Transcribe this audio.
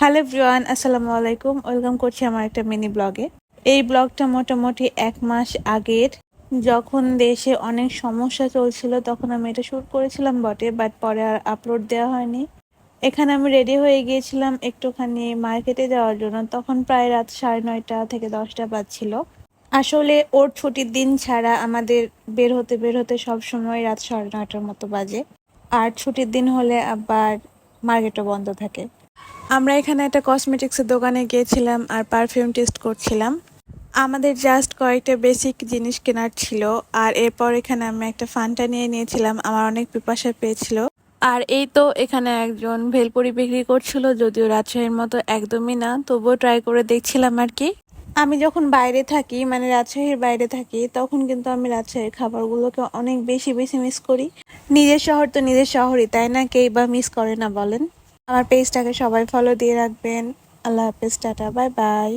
Hello everyone, আসসালামু আলাইকুম। Welcome করছি আমার একটা মিনি ব্লগে। এই ব্লগটা মোটামুটি 1 মাস আগের, যখন দেশে অনেক সমস্যা চলছিল তখন আমি এটা শ্যুট করেছিলাম বটে, বাট পরে আর আপলোড দেওয়া হয়নি। এখানে আমি রেডি হয়ে গিয়েছিলাম একটুখানি মার্কেটে যাওয়ার জন্য। তখন প্রায় রাত 9:30 থেকে 10টা বাজছিল। আসলে ওর ছুটির দিন ছাড়া আমাদের বের হতে সব সময় রাত 9:30টার মতো বাজে, আর ছুটির দিন হলে আবার মার্কেটও বন্ধ থাকে। আমরা এখানে একটা কসমেটিক্সের দোকানে গিয়েছিলাম আর পারফিউম টেস্ট করছিলাম। আমাদের জাস্ট কয়েকটা বেসিক জিনিস কেনার ছিল, আর এরপর এখানে আমি একটা ফান্টা নিয়ে নিয়েছিলাম। আমার অনেক পিপাসা পেয়েছিল। আর এই তো এখানে একজন ভেলপুরি বিক্রি করছিল, যদিও রাজশাহীর মতো একদমই না, তবুও ট্রাই করে দেখছিলাম আর কি। আমি যখন বাইরে থাকি, মানে রাজশাহীর বাইরে থাকি, তখন কিন্তু আমি রাজশাহীর খাবারগুলোকে অনেক বেশি বেশি মিস করি। নিজের শহর তো নিজের শহরই, তাই না? কেই বা মিস করে না বলেন? আমার পেজটাকে সবাই ফলো দিয়ে রাখবেন। আল্লাহ হাফেজ, টাটা, বাই বাই।